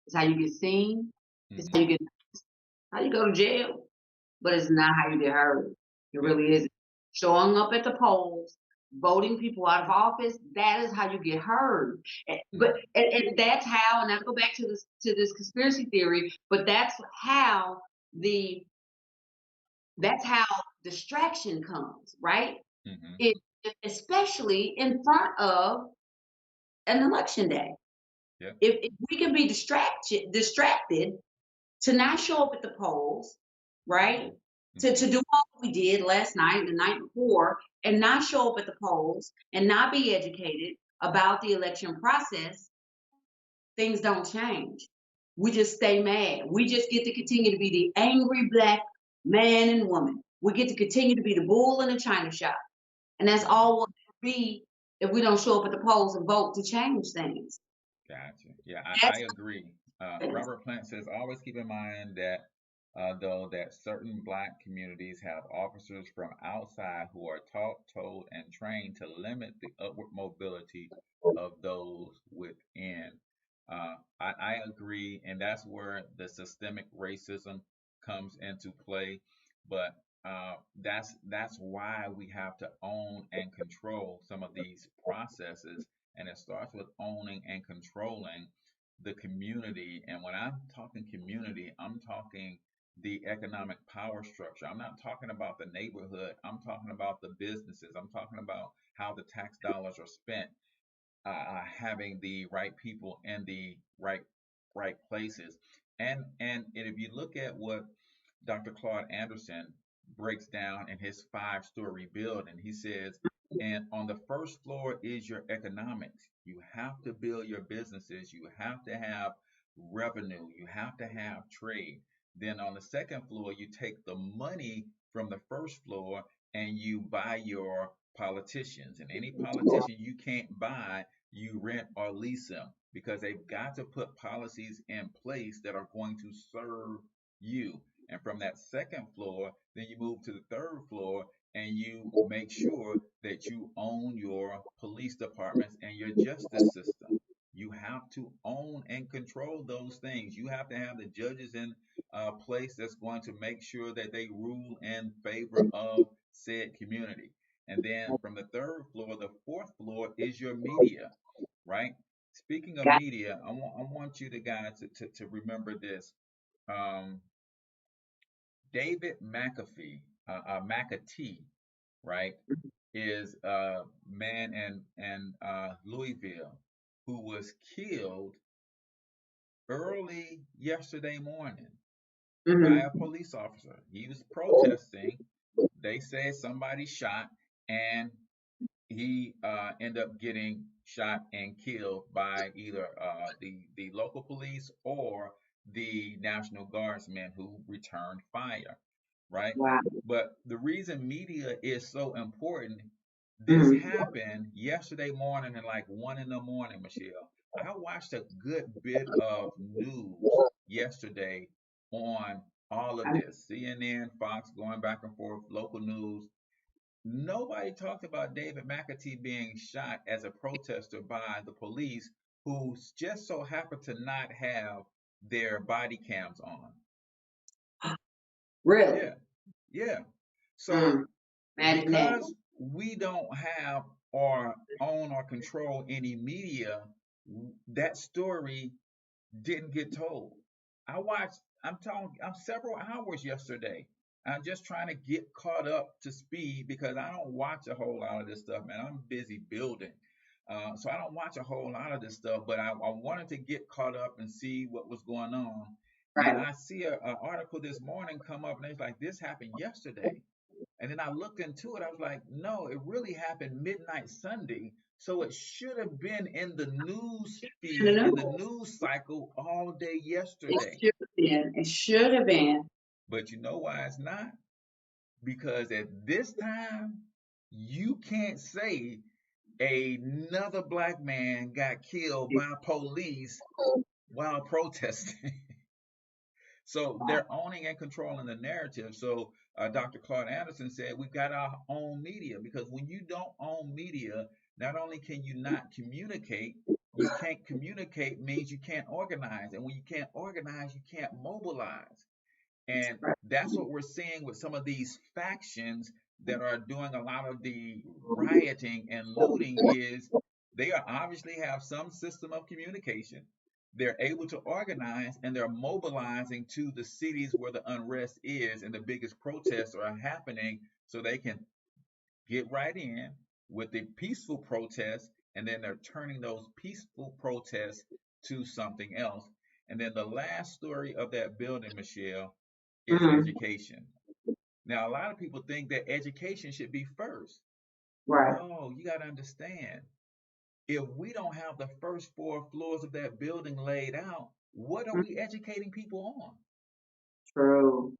It's how you get seen. It's how you go to jail. But it's not how you get heard. It really isn't. Showing up at the polls, voting people out of office, that is how you get heard. And that's how, and I go back to this conspiracy theory, but that's how distraction comes, right? It, especially in front of an election day. If we can be distracted to not show up at the polls, right? To do what we did last night and the night before, and not show up at the polls and not be educated about the election process, things don't change. We just stay mad. We just get to continue to be the angry Black man and woman. We get to continue to be the bull in the china shop. And that's all we'll be if we don't show up at the polls and vote to change things. Gotcha. Yeah, I agree. Robert Plant says, always keep in mind that though that certain Black communities have officers from outside who are taught, told, and trained to limit the upward mobility of those within. I agree, and that's where the systemic racism comes into play. But that's why we have to own and control some of these processes, and it starts with owning and controlling the community. And when I'm talking community, I'm talking the economic power structure. I'm not talking about the neighborhood. I'm talking about the businesses. I'm talking about how the tax dollars are spent, having the right people in the right places. And if you look at what Dr. Claude Anderson breaks down in his 5-story building, he says And on the first floor is your economics. You have to build your businesses. You have to have revenue. You have to have trade. Then on the second floor, you take the money from the first floor and you buy your politicians. And any politician you can't buy, you rent or lease them because they've got to put policies in place that are going to serve you. And from that second floor, then you move to the third floor and you make sure that you own your police departments and your justice system. You have to own and control those things. You have to have the judges in a place that's going to make sure that they rule in favor of said community. And then from the third floor, the fourth floor is your media, right? Speaking of Got media, I want you to guys to remember this. Um, David McAtee, right, is a man in Louisville who was killed early yesterday morning by hmm a police officer. He was protesting. They said somebody shot, and he ended up getting shot and killed by either the local police or the National Guardsmen who returned fire, right? Wow. But the reason media is so important, this hmm happened yesterday morning at like 1 in the morning, Michelle. I watched a good bit of news yesterday on all of this. CNN, Fox, going back and forth, local news. Nobody talked about David McAtee being shot as a protester by the police who just so happened to not have their body cams on. Really? Yeah, yeah. Mm. So Imagine that. because we don't have or own or control any media, that story didn't get told. I'm several hours yesterday. I'm just trying to get caught up to speed because I don't watch a whole lot of this stuff, man. I'm busy building. So I don't watch a whole lot of this stuff, but I wanted to get caught up and see what was going on. And Right. I see an article this morning come up and it's like, this happened yesterday. And then I looked into it. I was like, no, it really happened midnight Sunday. So it should have been in the news In the feed, in the news. news cycle all day It yesterday. should have been. It should have been. But you know why it's not? Because at this time, you can't say another black man got killed by police while protesting. So they're owning and controlling the narrative. So Dr. Claude Anderson said we've got our own media because when you don't own media, not only can you not communicate, you can't communicate means you can't organize. And when you can't organize, you can't mobilize. And that's what we're seeing with some of these factions that are doing a lot of the rioting and looting is they are obviously have some system of communication. They're able to organize and they're mobilizing to the cities where the unrest is and the biggest protests are happening so they can get right in with the peaceful protests and then they're turning those peaceful protests to something else. And then the last story of that building, Michelle, is hmm education. Now, a lot of people think that education should be first. Right. No, you got to understand. If we don't have the first four floors of that building laid out, what are we educating people on? True.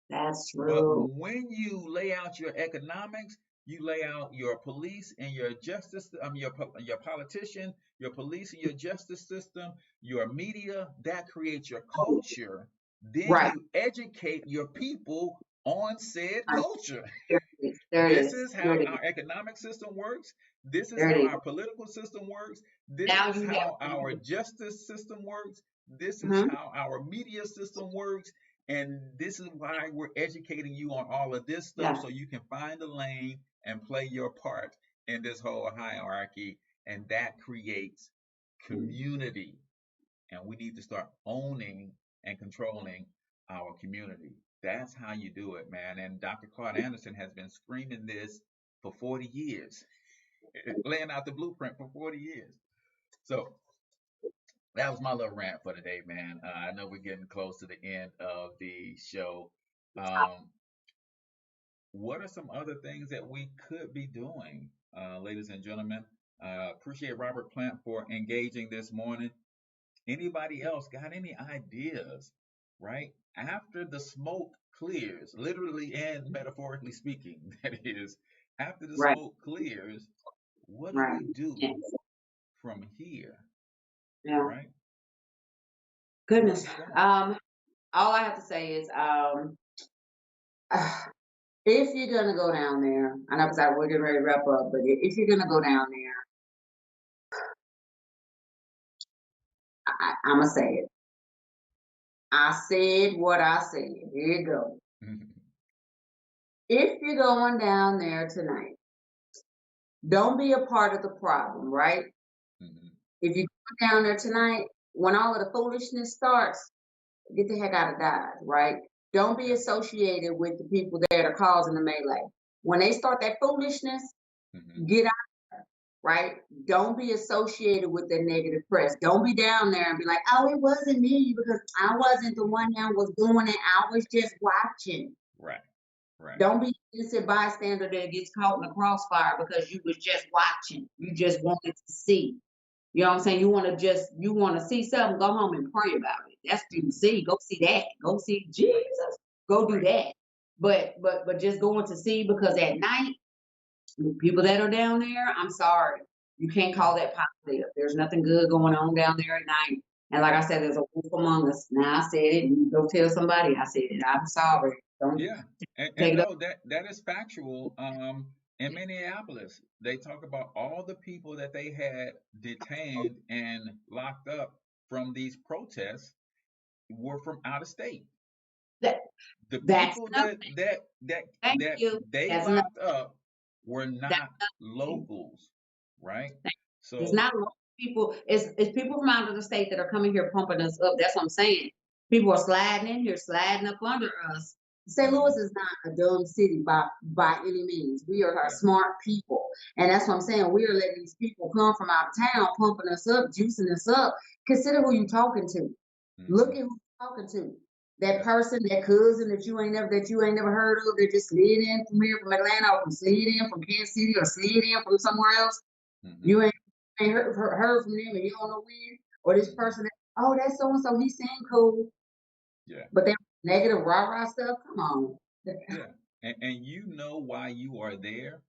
That's But true. when you lay out your economics, you lay out your police and your justice, your politician, your police and your justice system, your media, that creates your culture. Then Right. you educate your people on said Right. culture. There it is. There it This is. is There how it is. our economic system works. This is There it how is. our political system works. This Now is you how have. our justice system works. This is hmm how our media system works. And this is why we're educating you on all of this stuff Yeah. so you can find a lane and play your part in this whole hierarchy. And that creates community. And we need to start owning and controlling our community. That's how you do it, man. And Dr. Claude Anderson has been screaming this for 40 years, laying out the blueprint for 40 years. So that was my little rant for today, man. I know we're getting close to the end of the show. Um, what are some other things that we could be doing? ladies and gentlemen. Appreciate Robert Plant for engaging this morning. Anybody else got any ideas, right? After the smoke clears, literally and metaphorically speaking, that is, after the Right, smoke clears, what do right. we do Yes. from here, Yeah. right? Where do Goodness. we go? All I have to say is, if you're gonna go down there, I know because we're getting ready to wrap up, but if you're gonna go down there, I'm gonna say it. I said what I said. Here you go. If you're going down there tonight, don't be a part of the problem, right? If you go down there tonight, when all of the foolishness starts, get the heck out of Dodge, right? Don't be associated with the people that are causing the melee. When they start that foolishness, get out, right? Don't be associated with the negative press. Don't be down there and be like, oh, it wasn't me because I wasn't the one that was doing it. I was just watching. Right, right. Don't be an innocent bystander that gets caught in the crossfire because you was just watching. You just wanted to see. You know what I'm saying? You want to see something, go home and pray about it. That's what you see. Go see that. Go see Jesus. Go do that. But just going to see because at night, people that are down there, I'm sorry. You can't call that positive. There's nothing good going on down there at night. And like I said, there's a wolf among us. Now I said it. You go tell somebody I said it. I'm sorry. Don't Yeah, and take it up. no, that is factual. In Minneapolis, they talk about all the people that they had detained and locked up from these protests were from out of state. That, The that's people nothing. Thank that you. they That's nothing. locked up were That's not nothing. locals, right? It's So not local people. It's people from out of the state that are coming here pumping us up. That's what I'm saying. People are sliding in here, sliding up under us. St. Louis is not a dumb city by any means. We are yeah, smart people, and that's what I'm saying. We are letting these people come from out of town, pumping us up, juicing us up. Consider who you're talking to. Look at who you're talking to. That yeah, person, that cousin that you ain't never heard of, that just slid in from here, from Atlanta, or from slid in from Kansas City, or slid in from somewhere else. You ain't heard from them and you don't know when. Or this person, oh, that's so and so, he seemed cool. yeah. But that negative rah-rah stuff, come on. Yeah, and you know why you are there,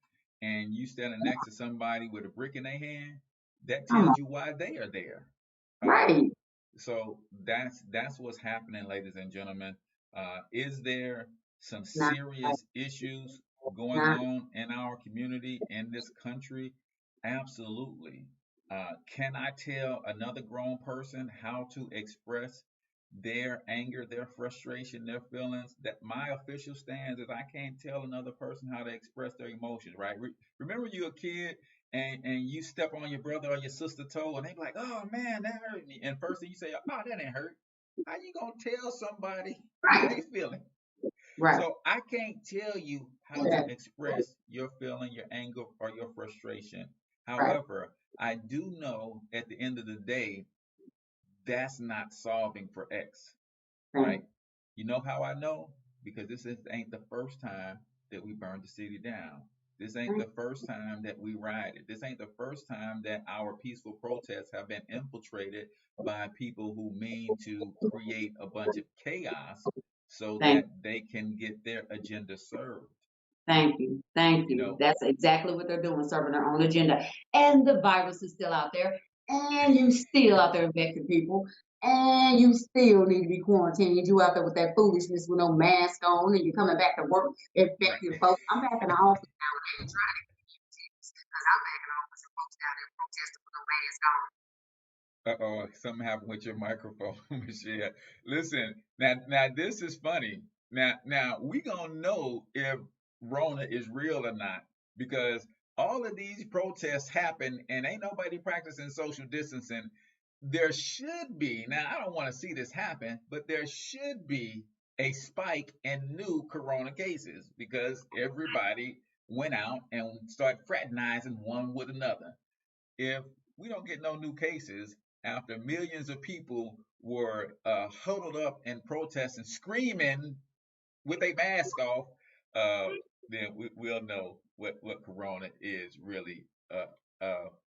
and you standing next to somebody with a brick in their hand, that Come on. tells you why they are there. Right. So that's what's happening, ladies and gentlemen. Is there some Not, serious issues going not, on in our community, in this country? Absolutely. Can I tell another grown person how to express their anger, their frustration, their feelings? That my official stance is I can't tell another person how to express their emotions, right? Remember you a kid and you step on your brother or your sister toe and they be like, oh man, that hurt me. And first thing you say, oh, that ain't hurt. How you gonna tell somebody how right. they feeling? Right. So I can't tell you how to Yeah. express your feeling, your anger, or your frustration. Right. However, I do know at the end of the day, that's not solving for X, Right. right? You know how I know? Because ain't the first time that we burned the city down. This ain't the first time that we rioted. This ain't the first time that our peaceful protests have been infiltrated by people who mean to create a bunch of chaos so Thank that they can get their agenda served. Thank you. Thank You you. know, That's exactly what they're doing, serving their own agenda. And the virus is still out there. And you still out there infecting people. And you still need to be quarantined. You out there with that foolishness with no mask on and you're coming back to work right. infecting folks. I'm back in the office now and I ain't trying to because I'm back in the office and folks down there protesting with no mask on. Uh-oh, something happened with your microphone, Michelle. Listen, now this is funny. Now we gonna know if Rona is real or not because all of these protests happen and ain't nobody practicing social distancing. There should be, now I don't want to see this happen, but there should be a spike in new corona cases because everybody went out and started fraternizing one with another. If we don't get no new cases after millions of people were huddled up and protesting, screaming with a mask off, then we'll know what Corona is really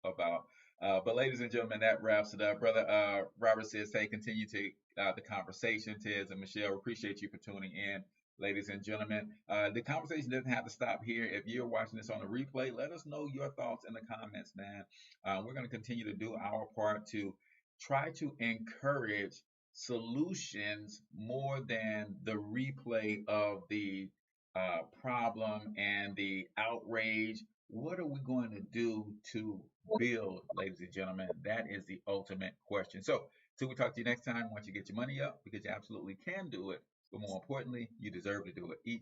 about. But ladies and gentlemen, that wraps it up. Brother Robert says, hey, continue to the conversation. Tiz and Michelle, appreciate you for tuning in. Ladies and gentlemen, the conversation doesn't have to stop here. If you're watching this on the replay, let us know your thoughts in the comments, man. We're going to continue to do our part to try to encourage solutions more than the replay of the problem and the outrage. What are we going to do to build, ladies and gentlemen? That is the ultimate question. So, till we talk to you next time, once you get your money up, because you absolutely can do it, but more importantly, you deserve to do it each